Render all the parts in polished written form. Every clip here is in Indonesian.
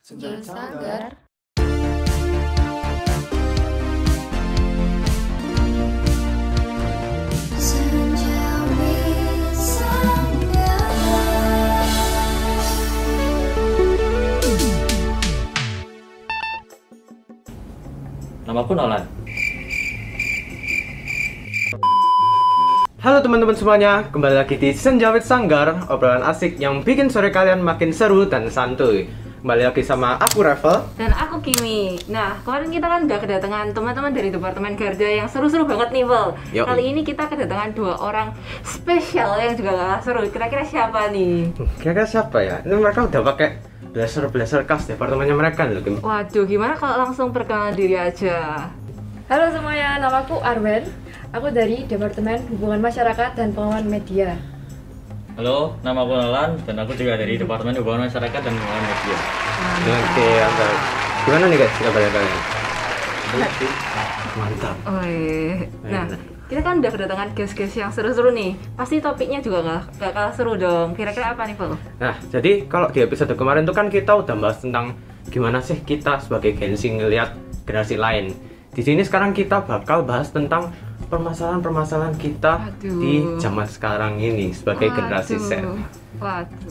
Senja Sanggar. Namaku Nolan. Halo teman-teman semuanya, kembali lagi di Senja Sanggar, obrolan asik yang bikin sore kalian makin seru dan santuy. Kembali lagi sama aku Revel Dan aku Kimi. Nah, kemarin kita kan udah kedatangan teman-teman dari Departemen Garda yang seru-seru banget nih, Vel. Kali ini kita kedatangan dua orang spesial yang juga gak seru. Kira-kira siapa nih? Kira-kira siapa ya? Ini mereka udah pakai blazer khas departemennya mereka loh, Kim. Waduh, gimana kalau langsung perkenalan diri aja? Halo semuanya, namaku Arwen. Aku dari Departemen Hubungan Masyarakat dan Pengawasan Media. Halo, namaku Nolan dan aku juga dari Departemen Hubungan Masyarakat dan Pengelolaan Media. Oke, mantap. Gimana nih guys, kabarnya kalian? Mantap. Oh, iya. Nah, kita kan udah kedatangan guest-guest yang seru-seru nih. Pasti topiknya juga gak kalah seru dong. Kira-kira apa nih, Vel? Nah, jadi kalau di episode kemarin tuh kan kita udah bahas tentang gimana sih kita sebagai Gen Z ngelihat generasi lain. Di sini sekarang kita bakal bahas tentang permasalahan-permasalahan kita di zaman sekarang ini sebagai generasi Z.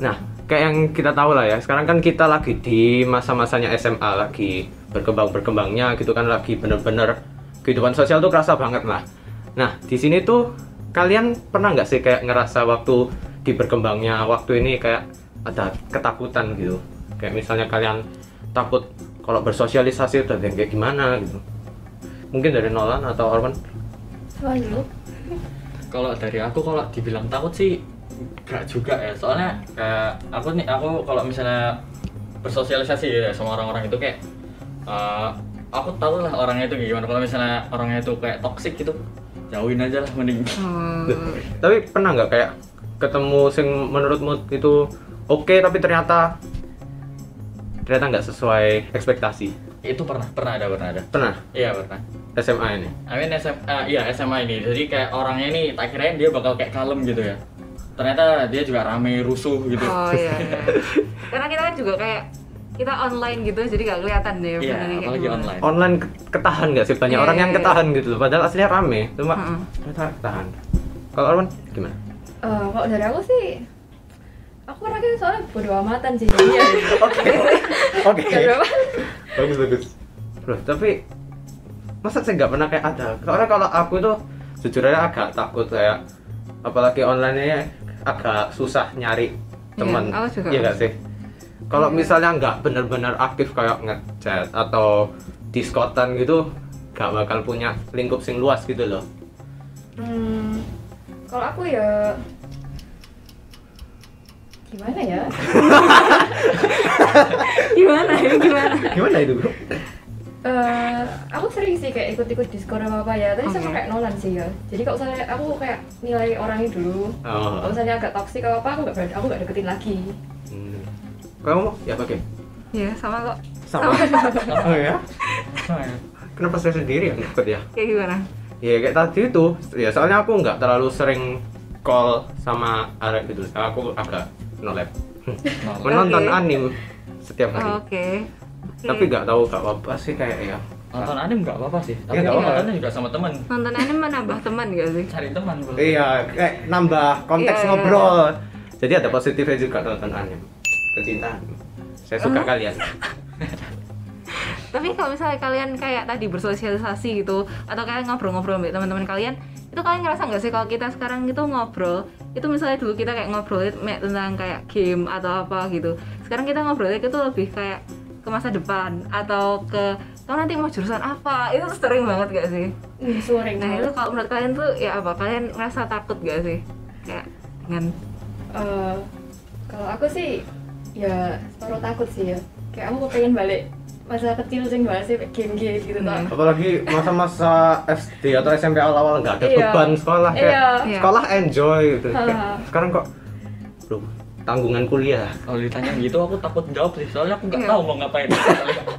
Nah, kayak yang kita tahu lah ya, sekarang kan kita lagi di masa-masanya SMA, lagi berkembang-berkembangnya gitu kan, lagi bener-bener kehidupan sosial tuh kerasa banget lah. Nah, di sini tuh kalian pernah nggak sih kayak ngerasa waktu di berkembangnya waktu ini kayak ada ketakutan gitu? Kayak misalnya kalian takut kalau bersosialisasi udah kayak gimana gitu? Mungkin dari Nolan atau Arman? Lalu, Kalau dari aku, kalau dibilang takut sih gak juga ya. Soalnya kayak aku kalau misalnya bersosialisasi ya sama orang-orang itu kayak aku tahu lah orangnya itu gimana. Kalau misalnya orangnya itu kayak toksik gitu, jauhin aja lah mending. Tapi pernah nggak kayak ketemu sing menurutmu itu oke tapi ternyata nggak sesuai ekspektasi? Itu pernah ada. Pernah? Iya, pernah. SMA ini? SMA ini. Jadi kayak orangnya ini tak kirain dia bakal kayak kalem gitu ya. Ternyata dia juga rame, rusuh gitu. Oh iya. Karena kita kan juga kayak kita online gitu, jadi gak kelihatan deh. Iya, apalagi online. Online ketahan nggak sih? Banyak orang yang ketahan gitu loh. Padahal aslinya rame, cuma ternyata ketahan. Kalau Arman gimana? kalau dari aku sih, aku orangnya soalnya bodo amatan sih. Iya. Oke. Bodo amat. Bagus. Bro, tapi masa saya nggak pernah kayak ada? Soalnya kalau aku tuh jujur aja agak takut kayak, apalagi online-nya agak susah nyari teman. Iya nggak sih? Kalau misalnya nggak benar-benar aktif kayak ngechat atau diskotan gitu, nggak bakal punya lingkup sing luas gitu loh. Kalau aku ya gimana ya? Gimana Itu bro? Aku sering sih kayak ikut-ikut Discord apa ya, tapi sama kayak Nolan sih ya. Jadi kalau misalnya aku kayak nilai orangnya dulu, kalau misalnya agak toksik apa aku nggak deketin lagi. Kamu ya pakai? Iya, sama kok. Sama. Oh ya? Kenapa saya sendiri yang ikut ya? Kayak gimana? Ya kayak tadi itu, ya soalnya aku nggak terlalu sering call sama Arek gitu. Aku agak nolep. Menonton anime setiap hari. Oke. Tapi nggak tahu gak apa sih kayak ya. Nonton anime nggak apa-apa sih. Tapi nggak apa-apa. nontonnya juga sama teman. Nonton anime menambah teman gak sih? Cari teman bro. Iya, kayak nambah konteks Iya. ngobrol. Jadi ada positifnya juga nonton anime. Kecintaan. Saya suka kalian. Tapi kalau misalnya kalian kayak tadi bersosialisasi gitu, atau kalian ngobrol-ngobrol sama teman-teman kalian, itu kalian ngerasa nggak sih kalau kita sekarang gitu ngobrol, itu misalnya dulu kita kayak ngobrol tentang kayak game atau apa gitu, sekarang kita ngobrolnya itu lebih kayak ke masa depan atau ke kamu nanti mau jurusan apa, itu tuh sering banget gak sih? Sering. Nah itu kalau menurut kalian tuh ya apa? Kalian ngerasa takut gak sih? Kayak dengan kalau aku sih ya separuh takut sih ya. Kayak aku pengen balik masa kecil sing bahas game-game gitu tau. Apalagi masa-masa SD atau SMP awal-awal nggak ada beban sekolah kayak sekolah enjoy gitu. Sekarang kok bro, tanggungan kuliah. Kalau ditanya gitu aku takut jawab sih. Soalnya aku nggak tahu mau ngapain.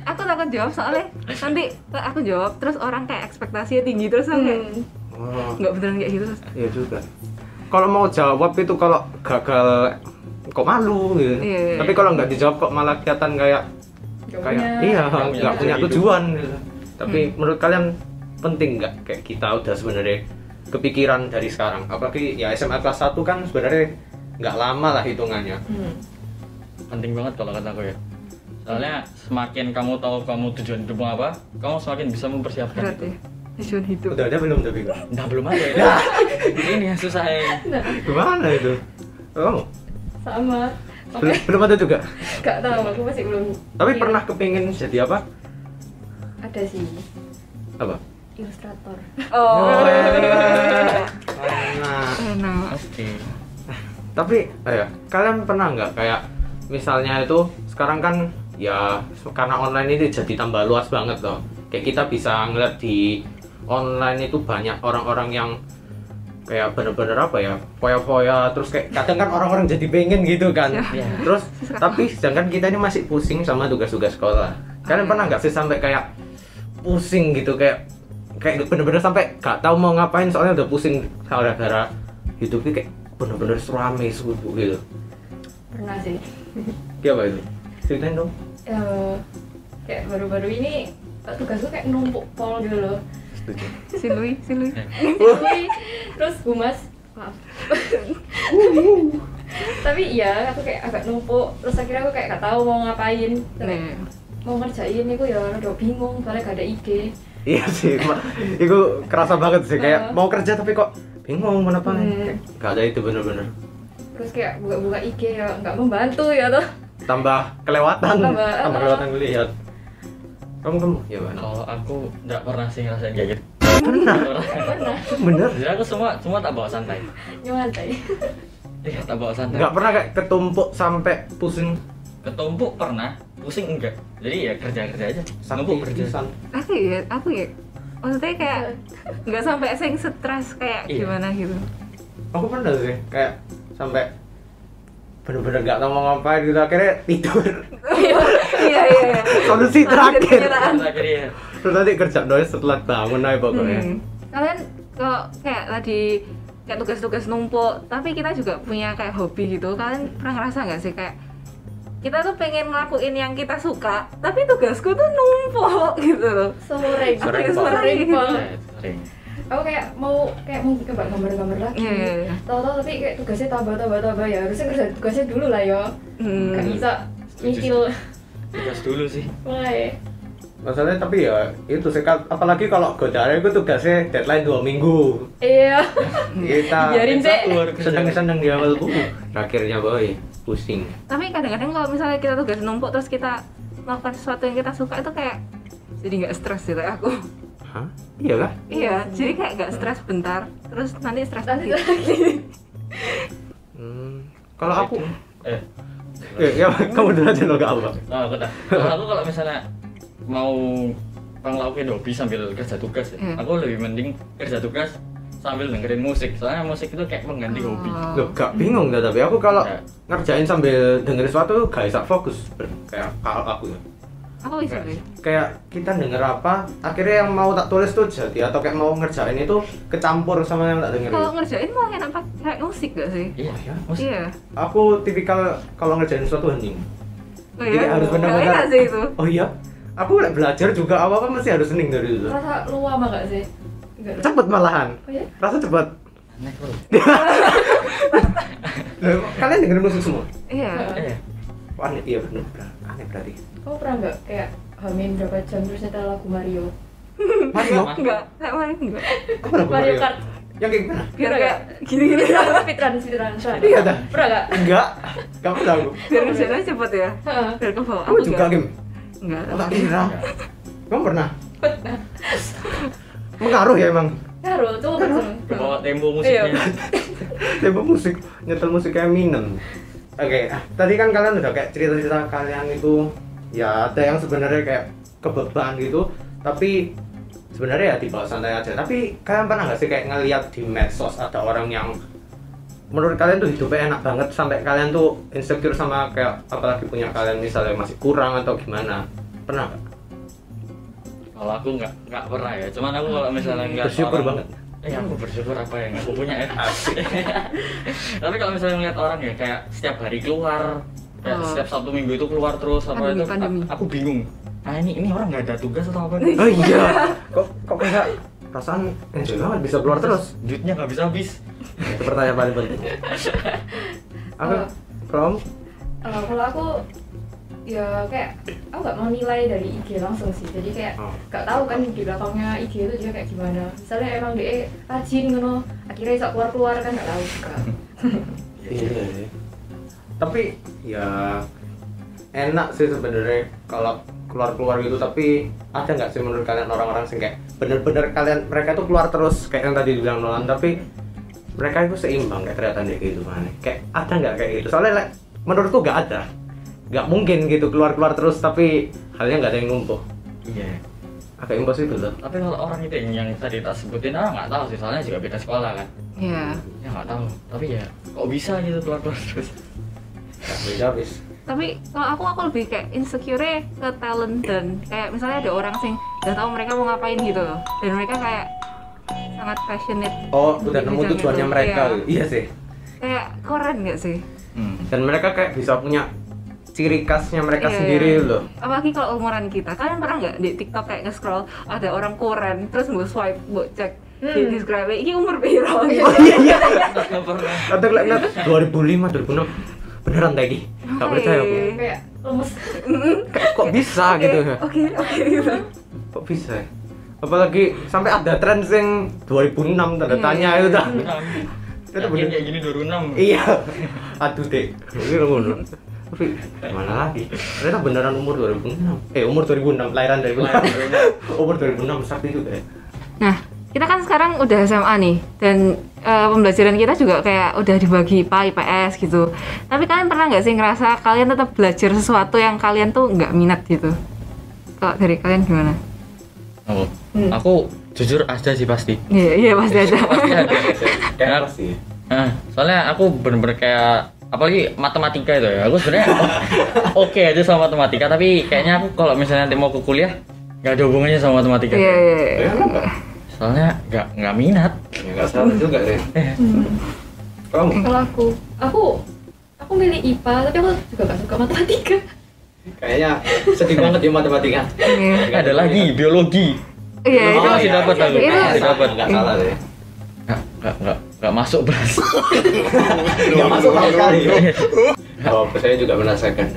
Aku takut jawab soalnya nanti aku jawab terus orang kayak ekspektasinya tinggi terus aku kayak nggak beneran kayak gitu. Iya juga. Kalau mau jawab itu kalau gagal kok malu gitu. Tapi kalau nggak dijawab kok malah kelihatan kayak kayak iya nggak punya tujuan gitu. Tapi menurut kalian penting nggak kayak kita udah sebenarnya kepikiran dari sekarang, apalagi ya SMA kelas 1 kan sebenarnya nggak lama lah hitungannya. Penting banget kalau kata aku ya, soalnya semakin kamu tahu kamu tujuan hidupmu apa, kamu semakin bisa mempersiapkan Berat itu. ya tujuan hidup. Udah ada belum tapi Nah belum ada ya. Ini yang susah ya. gimana itu? Oh Sama. belum ada juga. Gak tahu, aku masih belum. Tapi Iya. pernah kepingin jadi apa? Ada sih. Apa? Ilustrator. Oh, Nah, enak. Oke. tapi kalian pernah nggak kayak misalnya itu sekarang kan ya karena online ini jadi tambah luas banget loh. Kayak kita bisa ngeliat di online itu banyak orang-orang yang kayak bener-bener apa ya, foya-foya, terus kayak kadang kan orang-orang jadi pengen gitu kan. Ya. Terus tapi sedangkan kita ini masih pusing sama tugas-tugas sekolah. Kalian pernah nggak sih sampai kayak pusing gitu, kayak bener-bener sampai gak tahu mau ngapain soalnya udah pusing gara-gara hidupnya kayak bener-bener serame subuh gitu. Pernah sih. Gimana itu? Ceritain dong. Kayak baru-baru ini tugasku kayak numpuk pol gitu loh. Setuju. Si Lui. Terus humas, maaf. Tapi iya, aku kayak agak numpuk. Terus akhirnya aku kayak gak tahu mau ngapain. Nih. Mau ngerjain itu ya udah bingung, soalnya gak ada ide. Iya sih, itu kerasa banget sih kayak mau kerja tapi kok bingung kenapa nih. Gak ada itu bener-bener. Terus kayak buka-buka IG ya nggak membantu ya tuh. Tambah kelewatan, Tambah, kelewatan lihat. Kamu ya mana? Kalau aku nggak pernah sih ngerasain kayak gitu. Pernah, Pernah bener. Jadi aku semua tak bawa santai. nyantai. Iya tak bawa santai. Nggak pernah kayak ketumpuk sampai pusing. Ketumpuk pernah, pusing enggak. Jadi ya kerja aja. Numpuk kerja. Pisan. Aku ya maksudnya kayak nggak sampai sing stres kayak Iya. gimana gitu. Aku pernah sih kayak sampai bener-bener gak tau mau ngapain gitu, akhirnya tidur. Iya. Solusi terakhir. Terakhir ya. Terus nanti kerja doang setelah bangun aja pokoknya. Kalian kok kayak tadi kayak tugas-tugas numpuk, tapi kita juga punya kayak hobi gitu. Kalian pernah ngerasa nggak sih kayak kita tuh pengen ngelakuin yang kita suka, tapi tugasku tuh numpuk gitu loh. Sering Sering. banget. Sering. Aku kayak mau coba gambar-gambar lagi. Iya. Tahu-tahu tapi kayak tugasnya tambah ya. Harusnya kerja tugasnya dulu lah ya. Gak bisa nyicil. Tugas dulu sih. Mulai. Masalahnya tapi ya itu sih, apalagi kalau godaan itu tugasnya deadline 2 minggu. Iya. Kita Biarin sih. seneng-seneng di awal akhirnya boy pusing. Tapi kadang-kadang kalau misalnya kita tugas numpuk terus kita melakukan sesuatu yang kita suka itu kayak jadi nggak stres gitu aku. Hah? Iya kah? Iya, jadi kayak nggak stres bentar, terus nanti stres Nanti lagi. Kalau aku Ya. ya kamu dulu aja lo gak apa. Oh, aku dah. Kalau misalnya mau ngelakuin hobi sambil kerja tugas ya, aku lebih mending kerja tugas sambil dengerin musik. Soalnya musik itu kayak mengganti hobi. Loh, gak bingung dah, tapi aku kalau Ya. ngerjain sambil dengerin sesuatu gak bisa fokus. Kayak aku ya. Aku bisa deh. Kayak kita denger apa, akhirnya yang mau tak tulis tuh jadi, atau kayak mau ngerjain itu kecampur sama yang tak dengerin. Kalau ngerjain mau enak pakai musik gak sih? Iya, ya? musik. Iya. Aku tipikal kalau ngerjain sesuatu hening. Oh Jadi iya. harus benar-benar. Enak sih itu. Oh iya, aku belajar juga apa-apa mesti harus hening dari itu. Rasa lu lama gak sih? Enggak. Cepet malahan. Oh ya? Rasa cepet. Aneh bro. Loh, kalian dengerin musik semua? Iya. Oh, aneh, iya bener. Aneh berarti. Kamu pernah nggak kayak hamil berapa jam terus nyetel lagu Mario? Mario? Enggak, kayak main enggak. Apa lagu Mario Kart. Yang kayak gimana? Biar Pernah kayak gini-gini. Speedrun. Iya dah. Pernah nggak? Enggak. Gak pernah aku. Biar ngerjainnya cepet ya. Heeh. Biar ke bawah. Kamu juga game? Enggak. Oh, tak kira. Kamu pernah? Mengaruh ya emang. Ngaruh tuh langsung. Bawa tempo musiknya. Tempo musik, nyetel musik kayak Minem. Oke, tadi kan kalian udah kayak cerita-cerita kalian itu, ya ada yang sebenarnya kayak kebeban gitu, tapi sebenarnya ya dibawa santai aja. Tapi kalian pernah nggak sih kayak ngeliat di medsos ada orang yang menurut kalian tuh hidupnya enak banget sampai kalian tuh insecure sama kayak apalagi punya kalian misalnya masih kurang atau gimana? Pernah nggak? Kalau aku nggak pernah ya. Cuman aku kalau misalnya ngeliat Bersyukur orang, banget. Aku bersyukur apa yang aku punya ya. Tapi kalau misalnya ngeliat orang ya kayak setiap hari keluar Kayak Oh. setiap Sabtu Minggu itu keluar terus apa Pandemi, itu pandemi. aku bingung. Nah ini orang nggak ada tugas atau apa? Oh iya. Kok kayak perasaan enjoy banget bisa keluar terus. Duitnya nggak bisa habis. Itu pertanyaan paling penting. Aku Oh. from Kalau aku ya kayak aku nggak mau nilai dari IG langsung sih, jadi kayak nggak tahu kan di belakangnya IG itu dia kayak gimana. Misalnya emang dia rajin ngono, akhirnya bisa keluar kan nggak tahu juga. iya. Tapi ya enak sih sebenarnya kalau keluar gitu, tapi ada nggak sih menurut kalian orang-orang sih kayak bener-bener kalian mereka tuh keluar terus kayak yang tadi dibilang Nolan, tapi mereka itu seimbang kayak ternyata kayak gitu kan, kayak ada nggak kayak gitu? Soalnya menurutku nggak mungkin gitu keluar terus tapi halnya nggak ada yang numpuh. Iya. Agak impossible loh. Tapi kalau orang itu yang tadi tak sebutin, nggak tahu sih, soalnya juga beda sekolah kan. Iya. Ya nggak tahu. Tapi ya kok bisa gitu keluar terus. Nggak bisa habis. Tapi kalau aku lebih kayak insecure ke talent, dan kayak misalnya ada orang sing udah tahu mereka mau ngapain gitu loh, dan mereka kayak sangat passionate. Oh, udah di nemu bidang tujuannya itu. mereka. Iya. Iya sih. Kayak keren nggak sih? Dan mereka kayak bisa punya ciri khasnya mereka Iya. sendiri loh. Apalagi kalau umuran kita, kalian pernah nggak di TikTok kayak nge-scroll ada orang koren terus mau swipe, mau cek di describe ini umur piro gitu. Oh iya. Nggak pernah. Atau lihat 2005, 2006 beneran tadi. Gak percaya aku. Kayak lemes. Kayak kok bisa gitu ya? Oke gitu. Kok bisa ya? Apalagi sampai ada tren sing 2006 tanda tanya itu dah. Itu Yakin bener. kayak gini 2006. Iya. Aduh dek. Ini ngono. Tapi mana lagi? Ternyata beneran umur 2006. Umur 2006, lahiran 2006. Umur 2006 sakti juga ya. Nah, kita kan sekarang udah SMA nih, dan pembelajaran kita juga kayak udah dibagi IPA, IPS gitu. Tapi kalian pernah nggak sih ngerasa kalian tetap belajar sesuatu yang kalian tuh nggak minat gitu? Kalau dari kalian gimana? Oh, aku jujur ada sih pasti. Iya pasti ada. Pasti ada. Kayak apa sih? Soalnya aku bener-bener kayak apalagi matematika itu ya. Aku sebenarnya oke aja sama matematika, tapi kayaknya aku kalau misalnya nanti mau ke kuliah nggak ada hubungannya sama matematika. Iya. Ya enggak. Soalnya nggak minat. Ya enggak salah juga sih. Kamu? Kalau aku milih IPA, tapi aku juga gak suka matematika. Kayaknya sedih banget ya matematika. Iya. Ada lagi biologi. Iya itu. masih dapat aku. Itu Masih dapat. Enggak salah deh. Nggak masuk beras. Enggak masuk sama sekali. Oh, saya juga merasakan.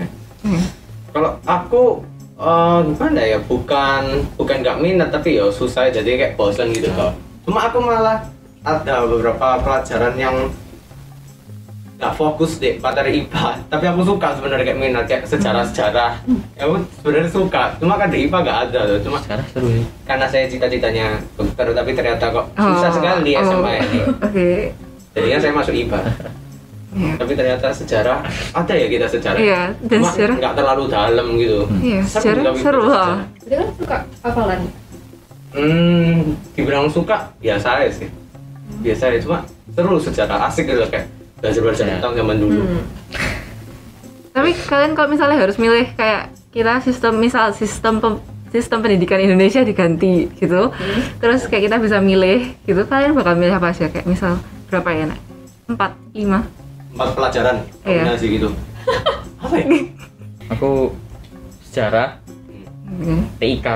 Kalau aku gimana ya, bukan nggak minat tapi ya susah, jadi kayak bosan gitu toh. Cuma aku malah ada beberapa pelajaran yang nggak fokus deh materi IPA, tapi aku suka sebenarnya kayak minat kayak sejarah. Aku sebenarnya suka, cuma kan di IPA nggak ada loh. Cuma Sekarang seru sih. karena saya cita-citanya dokter, tapi ternyata kok susah sekali di SMA ini. Oke. Jadinya saya masuk IPA. Iya. Tapi ternyata sejarah ada ya, kita sejarah. Iya, dan Cuma sejarah. nggak terlalu dalam gitu. Iya, sejarah tapi seru sejarah. lah. Jadi kan suka hafalan. Dibilang suka biasa aja sih. Biasa aja, cuma seru, sejarah asik gitu kayak belajar tentang zaman dulu. Tapi kalian kalau misalnya harus milih kayak kita sistem pendidikan Indonesia diganti gitu, terus kayak kita bisa milih gitu, kalian bakal milih apa aja? Kayak misal berapa ya nak? 4, 5. 4 pelajaran Iya. kombinasi gitu. Apa ya? Aku sejarah, TIK,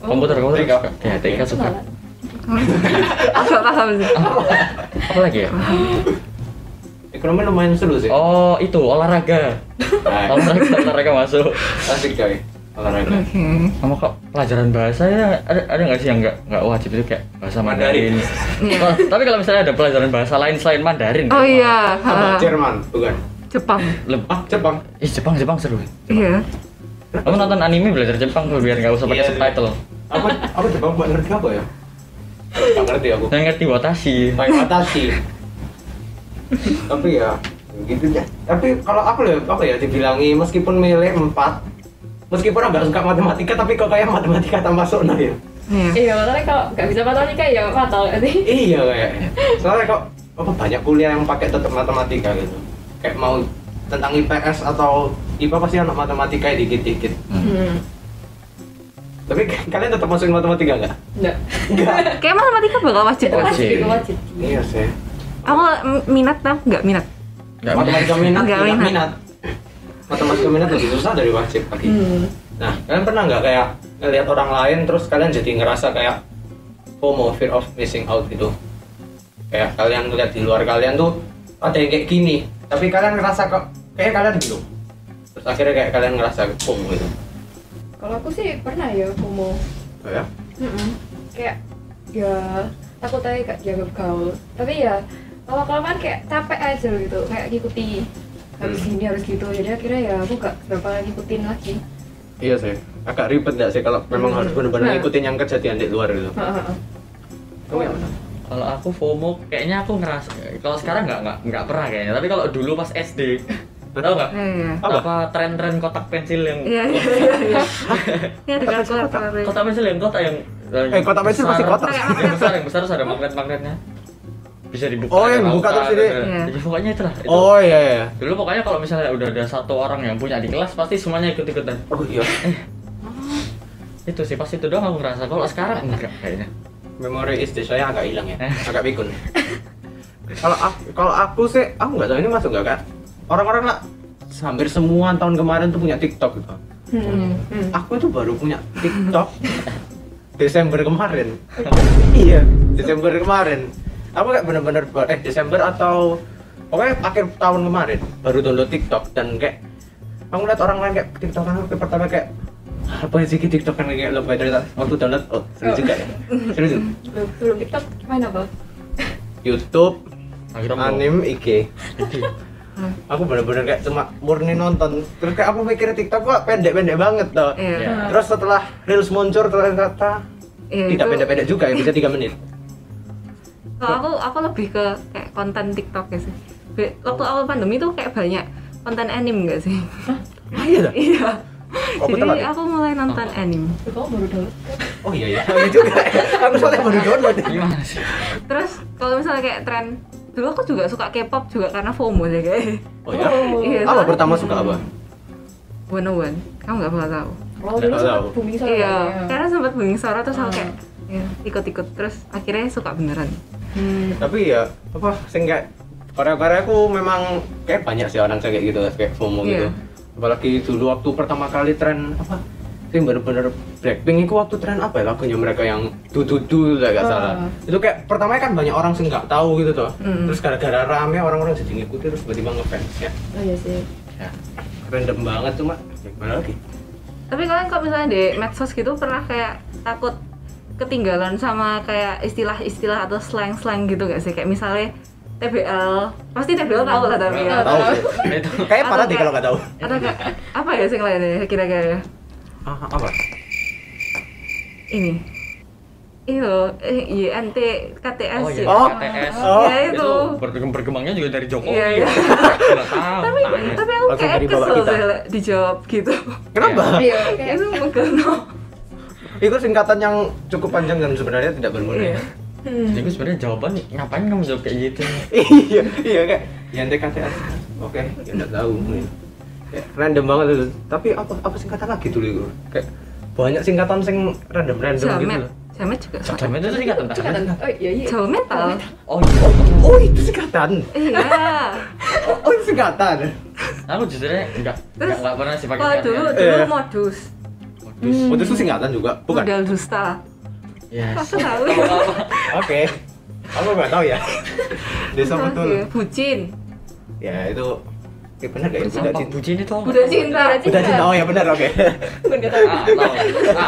komputer. Ya TIK suka. Agak paham sih. Apa lagi ya? Ekonomi lumayan seru sih. Oh itu olahraga. Nah, Olahraga masuk. asik coy. Olahraga. Oke. Sama kok pelajaran bahasa ya ada nggak sih yang nggak wajib itu kayak bahasa Mandarin? Iya. Oh, tapi kalau misalnya ada pelajaran bahasa lain selain Mandarin. Oh iya. Apa? Jerman, bukan? Jepang. Jepang. Jepang seru. Iya. Kamu nonton anime belajar Jepang tuh biar nggak usah pakai Iya, subtitle. Aku Jepang buat ngerti apa ya? Nggak ngerti aku. Saya ngerti watashi. Pakai Watashi. Tapi ya gitu ya. Tapi kalau aku dibilangi meskipun milih 4, meskipun agak suka matematika, tapi kok kayak matematika tak masuk nah ya. Iya. Iya, makanya kalau nggak bisa matematika ya fatal nggak sih? Iya kayaknya. Soalnya kok banyak kuliah yang pakai tetap matematika gitu. Kayak mau tentang IPS atau IPA pasti anak matematika ya dikit-dikit. Tapi kalian tetap masukin matematika nggak? Nggak. Kayak matematika bakal wajib. Itu wajib, itu wajib. Iya sih. Aku minat tau nggak minat. Nggak Matematika minat, Nggak tidak minat. minat. matematika minat lebih susah dari wajib lagi. Nah, kalian pernah nggak kayak ngelihat orang lain terus kalian jadi ngerasa kayak FOMO, fear of missing out gitu? Kayak kalian ngeliat di luar kalian tuh ada yang kayak gini, tapi kalian ngerasa kok kayak kalian gitu. Terus akhirnya kayak kalian ngerasa FOMO gitu. Kalau aku sih pernah ya FOMO. Oh ya? Kayak ya takut aja gak jaga gaul. Tapi ya kalau kelamaan kayak capek aja gitu, kayak ngikuti harus gini harus gitu. Jadi akhirnya ya aku gak berapa ngikutin lagi. Iya sih, agak ribet nggak sih kalau memang harus benar-benar ngikutin yang kejadian di luar gitu. Kamu yang mana? Kalau aku FOMO, kayaknya aku ngerasa. Kalau sekarang nggak pernah kayaknya. Tapi kalau dulu pas SD, tahu nggak? Iya. Apa tren-tren kotak pensil yang Iya. Ya dengan kotak pensil yang kotak yang kotak pensil pasti kotak. yang besar terus ada magnet-magnetnya. Bisa dibuka. Oh, yang buka terus ini. Ya, pokoknya itulah. Itu. Oh iya. Dulu pokoknya kalau misalnya udah ada satu orang yang punya di kelas pasti semuanya ikut-ikutan. Oh iya. Itu sih pasti itu doang aku ngerasa. Kalau sekarang enggak kayaknya. Memori SD saya agak hilang ya, agak pikun. Kalau aku sih, aku nggak tahu ini masuk nggak kan? Orang-orang lah hampir semua tahun kemarin tuh punya TikTok gitu. Aku itu baru punya TikTok Desember kemarin. Iya, Desember kemarin. Aku kayak bener-bener Desember atau pokoknya akhir tahun kemarin baru download TikTok dan kayak aku lihat orang lain kayak TikTokan aku pertama kayak apa sih TikTok kan kayak lebih dari waktu download seru juga ya. Seru juga. Belum TikTok main apa? YouTube, Akhirnya anime, IG. Aku bener-bener kayak cuma murni nonton. Terus kayak aku mikir TikTok kok pendek-pendek banget toh. Iya. Terus setelah Reels muncul ternyata Iya, tidak itu- pendek-pendek juga ya, bisa 3 menit. Kalau aku lebih ke kayak konten TikTok ya sih. Waktu awal pandemi tuh kayak banyak konten anime nggak sih? Ah iya dah. Iya. Aku Jadi telat ya? aku mulai nonton anime. Kamu baru download? Oh iya iya. Iya juga. Aku soalnya baru download. gimana sih? Terus kalau misalnya kayak tren dulu aku juga suka K-pop juga karena FOMO sih kayak. Oh ya. Iya, Apa soalnya- pertama suka apa? 101. Kamu nggak bakal tahu. Oh, dulu Nggak sempat tahu. booming soalnya. Iya, karena sempat booming Sora terus aku Ah. kayak ya, ikut-ikut terus akhirnya suka beneran. Tapi ya apa sih kayak Korea-Korea aku memang kayak banyak sih orang kayak gitu kayak FOMO gitu. Iya. Apalagi dulu waktu pertama kali tren apa sih bener-bener Blackpink itu waktu tren apa ya lagunya mereka yang du lah gak salah. Itu kayak pertamanya kan banyak orang sih nggak tahu gitu toh. Terus gara-gara rame orang-orang jadi ngikutin terus tiba-tiba ngefans ya. Oh iya sih. Ya random banget cuma ya gimana lagi. Tapi kalian kalau misalnya di medsos gitu pernah kayak takut ketinggalan sama kayak istilah-istilah atau slang-slang gitu gak sih? Kayak misalnya TBL, pasti TBL tahu lah tapi ya. Tahu sih. Itu Kayak parah Atau deh kalau nggak tahu. Atau kayak apa ya sih lainnya kira-kira? Apa? Ini loh, INT KTS oh iya, ya. Oh. KTS. Oh. Ya itu. Berkembangnya juga dari Jokowi. Iya, iya. Nggak tahu. Tapi aku Langsung kayak dari bapak kesel kita. sih dijawab gitu. Kenapa? Iya, kayak Itu menggano. Itu singkatan yang cukup panjang dan sebenarnya tidak berguna. Iya. Jadi gue sebenarnya jawaban ngapain kamu jawab kayak gitu? Iya kayak yang TKTS. Oke, ya enggak tahu. Kayak random banget itu. Tapi apa singkatan lagi dulu itu? Kayak banyak singkatan sing random gitu Jamet. loh. Jamet juga. Jamet itu singkatan tak? Cekatan. Oh iya iya. Jawa metal. Oh iya. Oh, itu singkatan. Iya. Oh, itu singkatan. Aku justru enggak pernah sih pakai Kalau dulu Iya. modus. Modus. Oh, itu singkatan juga, bukan? Modal dusta. Yes. Aku tahu. Oke. Aku nggak tahu ya. Desa Apa betul. sih? Bucin. Ya, itu benar gak ya? Budak Apa cinta. bucin itu? Budak cinta. Budak cinta. Oh ya benar, oke. Bukan kata.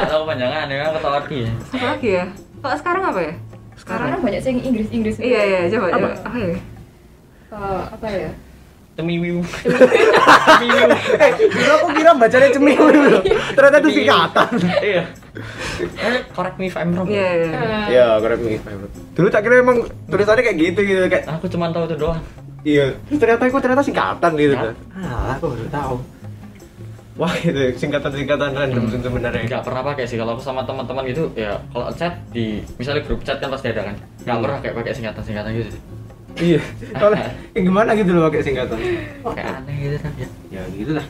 Tahu panjangan ya kata arti. Apa lagi ya? Kalau sekarang apa ya? Sekarang banyak sih yang Inggris. Iya iya coba Apa? coba. Apa ya? Apa ya? Temiwiu. Dulu aku kira bacanya cemil dulu. Ternyata itu singkatan. Iya. Correct me if I'm wrong. Iya iya. Iya, correct me if I'm wrong. Dulu tak kira emang tulisannya kayak gitu kayak Aku cuma tahu itu doang. iya. Terus ternyata singkatan gitu. Ya. Ah, aku baru tahu. Wah, itu singkatan-singkatan random sebenarnya. Nggak pernah pakai sih kalau aku sama teman-teman gitu ya kalau chat di misalnya grup chat kan pasti ada kan nggak pernah kayak pakai singkatan gitu sih. Iya. Soalnya kayak gimana gitu loh pakai singkatan. Kayak aneh gitu kan ya. Ya gitu lah.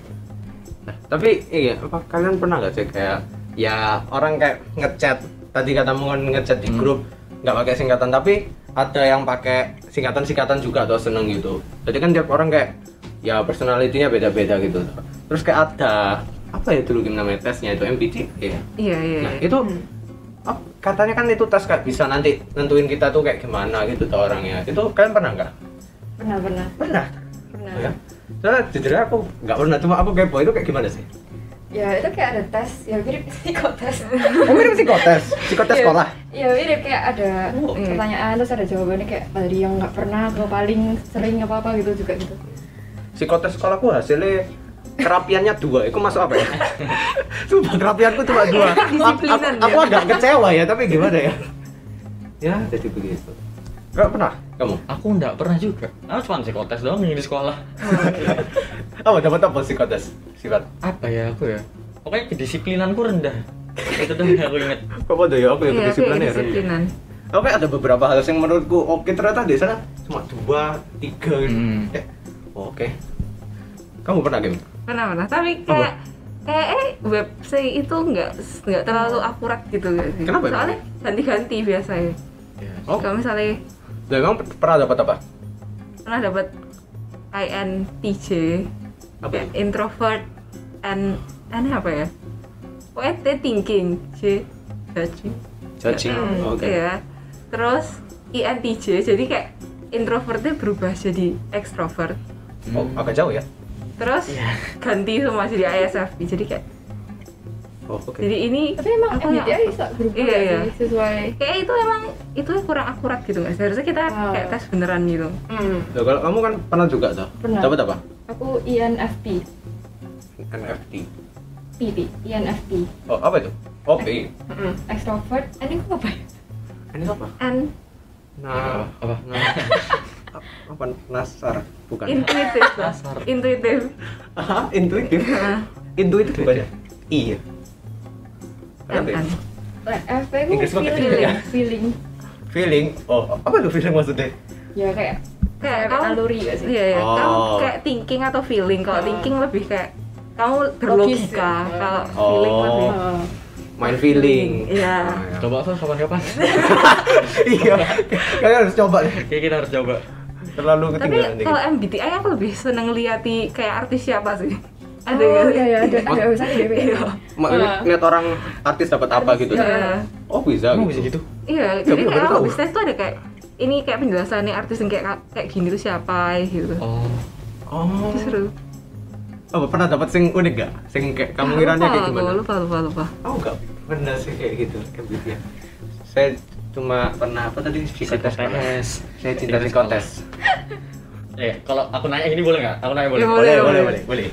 Nah, tapi iya, apa kalian pernah nggak sih kayak ya orang kayak ngechat tadi katamu kan ngechat di grup nggak pakai singkatan tapi ada yang pakai singkatan juga atau seneng gitu. Jadi kan tiap orang kayak ya personalitinya beda-beda gitu. Terus kayak ada apa ya dulu namanya tesnya itu MBTI ya. Iya. Nah, itu katanya kan itu tes kayak bisa nanti nentuin kita tuh kayak gimana gitu tuh orangnya. Itu kalian pernah nggak? Pernah. Ya. Soalnya jujur aku nggak pernah, cuma aku kepo itu kayak gimana sih? Ya itu kayak ada tes, ya mirip psikotes. Oh mirip psikotes sekolah. Iya mirip kayak ada pertanyaan terus ada jawabannya kayak dari yang nggak pernah ke paling sering apa gitu juga gitu. Psikotes sekolahku hasilnya kerapiannya 2, itu masuk apa ya? Sumpah kerapianku cuma 2. Aku agak kecewa ya, tapi gimana ya? Ya jadi begitu. Gak pernah kamu? Aku nggak pernah juga. Aku cuma psikotes doang yang di sekolah. Oh dapat apa psikotes? Sifat? Apa ya aku ya? Pokoknya kedisiplinanku rendah. Itu dah yang aku inget. Apa tuh ya? Aku yang kedisiplinannya rendah. Kedisiplinan. Oke ada beberapa hal yang menurutku oke ternyata di sana cuma 2, 3 gitu. Oke. Kamu pernah game? Pernah. Tapi kayak website itu nggak terlalu akurat gitu. Kenapa emang? Soalnya ganti-ganti biasanya. Oh. Kalau misalnya Dan kamu pernah dapat apa? pernah dapat INTJ, Apa kayak itu? introvert and apa ya? Pokoknya T thinking, J Judging. Oke. Iya. Terus INTJ jadi kayak introvertnya berubah jadi extrovert. Oh, agak jauh ya? Terus ganti semua jadi ISFP. Jadi kayak Oh, oke. jadi ini Tapi emang aku yang- MBTI bisa berubah Iya, nggak iya. sih sesuai. kayak itu kurang akurat gitu nggak sih? Harusnya kita kayak tes beneran gitu. Loh, kalau kamu kan pernah juga tuh? Pernah. Dapat apa? Aku INFP, NFT. INFP. Oh, apa itu? Oh, P. Extrovert. Ini aku apa ya? Ini apa? And Nah, Apa? apa? Nasar? Bukan. intuitif lah. Dasar. Intuitif. Ah, intuitif. Nah, Intuitif bukan? Iya. Apa ya? and. FP aku Inggris kok kecil ya? feeling. Feeling. Oh, apa tuh feeling maksudnya? Ya kayak Kayak kayak kamu naluri gak sih? Iya, iya. Kamu Oh. kayak thinking atau feeling. Kalau thinking lebih kayak kamu Logis berlogika. ya? Kalau Oh. feeling lebih Main feeling. Iya. Coba tuh kapan-kapan. Iya. Kalian harus coba deh. Kayak kita harus coba. Terlalu Tapi ketinggalan dikit. kalau MBTI aku lebih seneng liati kayak artis siapa sih? Ada Oh nggak sih? iya iya ada website DP. Iya. Lihat orang artis dapat apa gitu. Iya. Oh, bisa Emang gitu. bisa gitu? Iya, Ya, jadi baru kayak tahu. habis tes tuh ada kayak ini kayak penjelasannya artis yang kayak gini tuh siapa gitu. Oh. Oh. Itu seru. Oh, pernah dapat sing unik gak? Sing kayak kamu ngiranya kayak gimana? Lupa. Aku nggak pernah sih kayak gitu, MBTI. Saya cuma pernah apa tadi? Psikotes. Psikotes. Saya cinta psikotes. Kalau aku nanya gini boleh nggak? Aku nanya boleh. Ya, Boleh.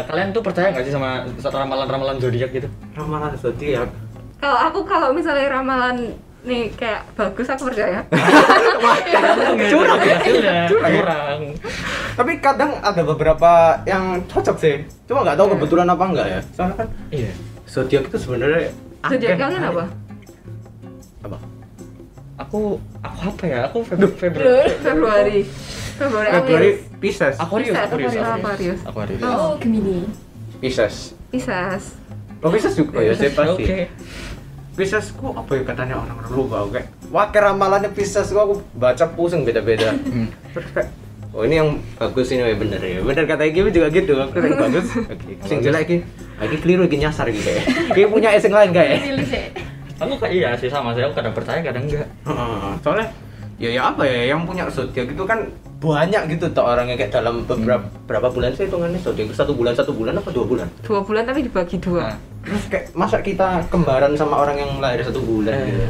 Kalian tuh percaya nggak sih sama ramalan-ramalan zodiak gitu? Ramalan zodiak. Kalau misalnya ramalan nih kayak bagus aku percaya. Curang ya? Hasilnya Curang ya? kurang. Tapi kadang ada beberapa yang cocok sih. Cuma nggak tahu kebetulan apa enggak ya. Soalnya kan Iya. zodiak itu sebenarnya Zodiak akeh. kalian apa? Apa? Aku apa ya? Aku Februari. Februari Februari Aquarius. Pisces. Aquarius. Aquarius. Oh Gemini. Pisces. Pisces. Oh Pisces juga ya, saya pasti. Oke. Pisces ku apa ya katanya orang-orang lupa oke. Wah, ramalannya Pisces ku aku baca pusing beda-beda. Terus kayak oh ini yang bagus ini ya bener ya. Bener kata Iki juga gitu. Aku yang bagus. Oke. Sing jelek iki. Iki keliru iki nyasar gitu ya. Iki punya eseng lain kayak. Pilih sih. Aku kayak iya sih sama saya. Aku kadang percaya kadang enggak. Soalnya ya apa ya yang punya zodiak itu kan banyak gitu tuh orangnya kayak dalam berapa bulan sih hitungannya zodiak 1 bulan apa 2 bulan? 2 bulan tapi dibagi 2. Nah, Terus kayak masa kita kembaran sama orang yang lahir 1 bulan gitu.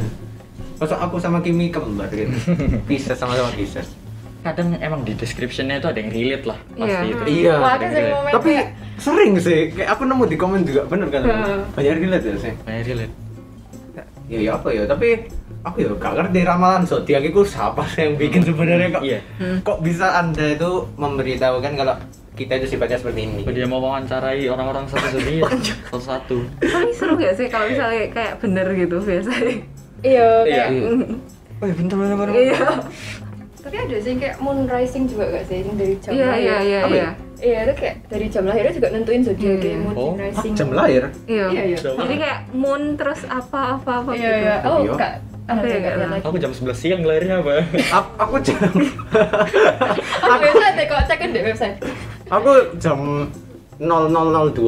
Masa aku sama Kimi kembar gitu. Pisces sama-sama Pisces. kadang emang di description-nya itu ada yang relate lah pasti Iya. itu. Iya. Wah, ada sih momen Tapi kayak sering sih, kayak aku nemu di komen juga bener kan. Banyak relate ya sih. Banyak relate. Ya apa ya, tapi aku ya gak ngerti ramalan zodiak itu siapa sih yang bikin sebenarnya kok. Iya. Kok bisa Anda itu memberitahukan kalau kita itu sifatnya seperti ini? Dia mau wawancarai orang-orang satu satu. Tapi seru gak sih kalau misalnya kayak bener gitu biasanya? iya Iya. kayak Oh, pintar banget. Iya. tapi ada sih yang kayak moon rising juga gak sih yang dari jam Iya lahir. iya iya Apa iya. ya? Iya itu kayak dari jam lahirnya juga nentuin zodiak kayak moon Oh, rising Jam lahir? Iya. Iya, iya. Jadi kayak moon terus apa iya iya gitu. oh Iya. enggak Apa ya, enggak enggak lagi Aku jam 11 siang lahirnya apa? Aku jam website deh kok cek kan di website aku jam 0002.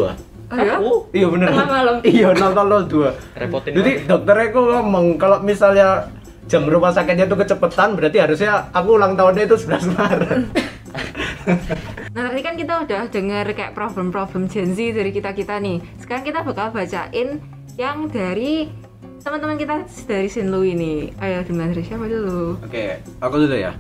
Oh ya? Iya bener. Tengah malam. Iya 0002. Repotin Jadi dokternya kok ngomong kalau misalnya jam rumah sakitnya itu kecepetan berarti harusnya aku ulang tahunnya itu 11 Maret. Nah tadi kan kita udah denger kayak problem-problem Gen Z dari kita-kita nih. Sekarang kita bakal bacain yang dari teman-teman kita dari Sinlu ini. Ayo dimulai dari siapa dulu? Oke, aku dulu ya.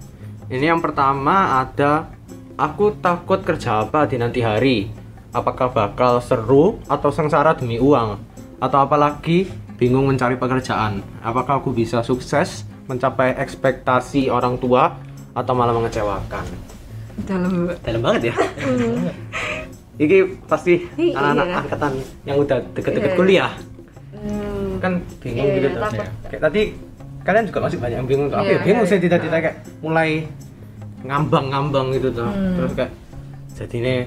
Ini yang pertama ada aku takut kerja apa di nanti hari. Apakah bakal seru atau sengsara demi uang? Atau apalagi bingung mencari pekerjaan? Apakah aku bisa sukses mencapai ekspektasi orang tua atau malah mengecewakan? Dalam banget ya. Iki pasti anak-anak Iya. angkatan yang udah deket-deket Iya. kuliah. Kan bingung Iya, gitu tuh. takut. Kayak tadi kalian juga masih banyak yang bingung tuh. Aku Iya, ya bingung iya. sih cita-cita kayak mulai ngambang-ngambang gitu tuh. Terus kayak jadi nih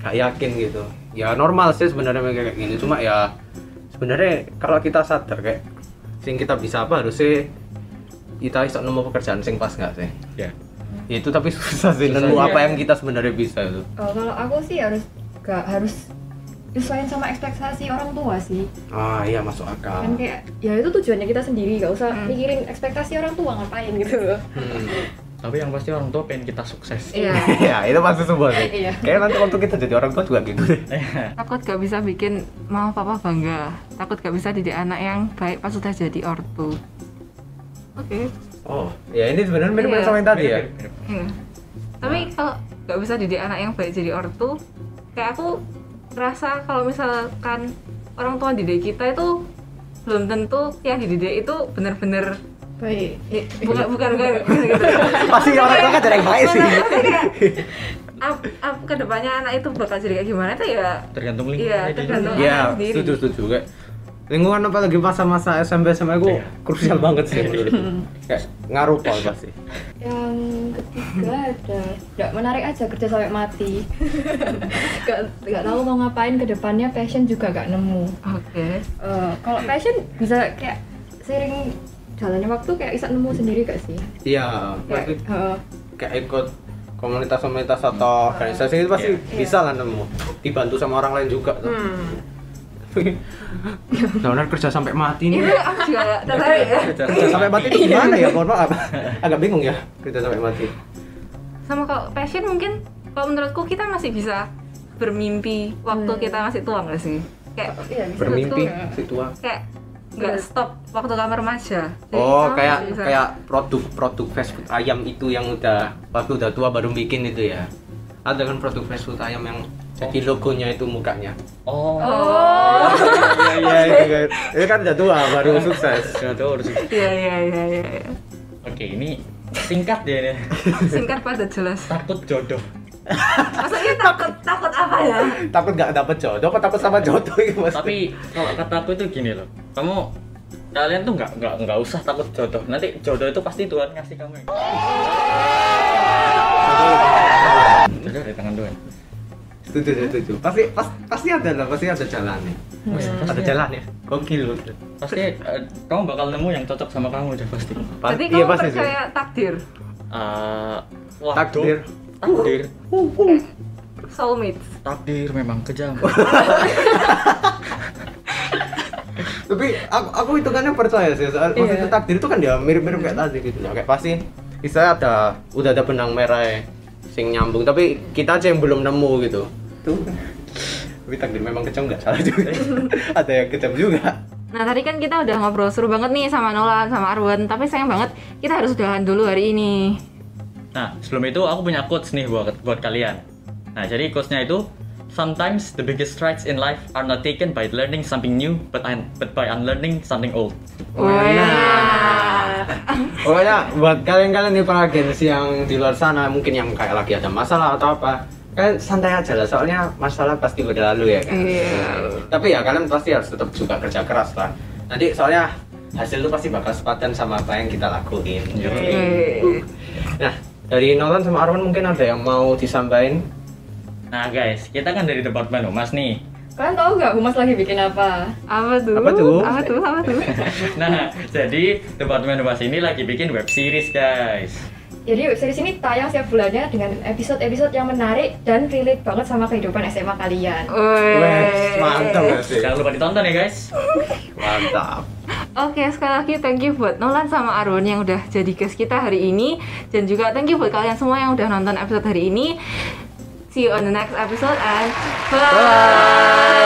gak yakin gitu. Ya normal sih sebenarnya kayak gini. Cuma ya sebenarnya kalau kita sadar kayak sing kita bisa apa harusnya kita bisa nemu pekerjaan sing pas nggak sih? Ya. Ya itu tapi susah sih Susah, nemu iya. apa yang kita sebenarnya bisa itu. Kalau aku sih harus sesuaiin sama ekspektasi orang tua sih. Ah iya masuk akal. Kan kayak ya itu tujuannya kita sendiri, gak usah mikirin ekspektasi orang tua ngapain gitu. Tapi yang pasti orang tua pengen kita sukses. Iya. Ya itu pasti sebuah sih. Iya. Kayaknya nanti waktu kita jadi orang tua juga gitu deh. Takut gak bisa bikin mama papa bangga. Takut gak bisa didik anak yang baik pas sudah jadi ortu. Oke. Oh, ya ini sebenarnya mirip-mirip Iya. sama yang tadi ya. Iya. Tapi kalau nggak bisa didik anak yang baik jadi ortu, kayak aku ngerasa kalau misalkan orang tua didik kita itu belum tentu yang dididik itu benar-benar Baik. bukan gitu. Pasti orang tua kan jadi yang baik sih. Kedepannya anak itu bakal jadi kayak gimana itu ya Tergantung lingkungan. iya tergantung Iya, anak sendiri. setuju kayak lingkungan apalagi masa-masa SMP SMA itu Iya. krusial banget sih menurutku. Kayak ngaruh pol pasti. Yang ketiga ada nggak menarik aja kerja sampai mati. Gak tahu mau ngapain ke depannya, passion juga gak nemu. Oke. Kalau passion bisa kayak sering jalannya waktu kayak bisa nemu sendiri gak sih? Iya, pasti Kayak, kayak ikut komunitas-komunitas atau organisasi itu pasti bisa lah nemu. Dibantu sama orang lain juga tuh. Nah, kerja sampai mati nih. Ini aku juga tertarik ya. Kerja sampai mati itu gimana ya? Mohon maaf. Agak bingung ya kerja sampai mati. Sama kalau passion mungkin kalau menurutku kita masih bisa bermimpi waktu kita masih tua nggak sih? Kayak iya, bisa. Bermimpi Betul. si tua. kayak nggak stop waktu kamar remaja. Jadi Oh, kita kayak masih bisa. kayak produk fast food ayam itu yang udah waktu udah tua baru bikin itu ya. Ada kan produk fast food ayam yang jadi logonya itu mukanya. Oh. Iya itu kan. Itu kan udah tua baru sukses. Sudah tahu harus. Iya. Oke, ini singkat ya ini. Singkat padat jelas. Takut jodoh. Maksudnya takut apa ya? Takut nggak dapet jodoh, apa takut sama jodoh itu mas? Tapi kalau kataku itu gini loh. Kalian tuh nggak usah takut jodoh. Nanti jodoh itu pasti Tuhan ngasih kamu. Jodoh di tangan Tuhan. Setuju. Pasti ada lah, pasti ada jalannya. Ada jalannya. Gokil loh. Pasti kamu bakal nemu yang cocok sama kamu udah pasti. Jadi Iya kamu pasti sih. percaya takdir, Waduh, Takdir. takdir, soulmate. takdir memang kejam. Tapi aku hitungannya percaya sih soal maksudnya takdir itu kan ya mirip-mirip kayak tadi gitu ya. Kayak pasti udah ada benang merah sing nyambung tapi kita aja yang belum nemu gitu. Tuh. Tapi takdir memang kejam nggak salah juga. Ada yang kejam juga. Nah tadi kan kita udah ngobrol seru banget nih sama Nolan, sama Arwan. Tapi sayang banget kita harus udahan dulu hari ini. Nah, sebelum itu aku punya quotes nih buat kalian. Nah, jadi quotesnya itu sometimes the biggest strides in life are not taken by learning something new, but by unlearning something old. Pokoknya buat kalian-kalian nih para gensi yang di luar sana mungkin yang kayak lagi ada masalah atau apa, kalian santai aja lah soalnya masalah pasti berlalu ya kan. Iya. Tapi ya kalian pasti harus tetap juga kerja keras lah. Nanti soalnya hasil itu pasti bakal sepadan sama apa yang kita lakuin. Nah, dari Nolan sama Arwan mungkin ada yang mau disampaikan? Nah, guys, kita kan dari Departemen Humas nih. Kalian tahu nggak Humas lagi bikin apa? Apa tuh? Apa tuh? Apa tuh? Nah, jadi Departemen Humas ini lagi bikin web series, guys. Jadi web series ini tayang setiap bulannya dengan episode-episode yang menarik dan relate banget sama kehidupan SMA kalian. Wes, mantap gak sih? Jangan lupa ditonton ya guys. Mantap. Oke, sekali lagi thank you buat Nolan sama Arun yang udah jadi guest kita hari ini. Dan juga thank you buat kalian semua yang udah nonton episode hari ini. See you on the next episode and bye.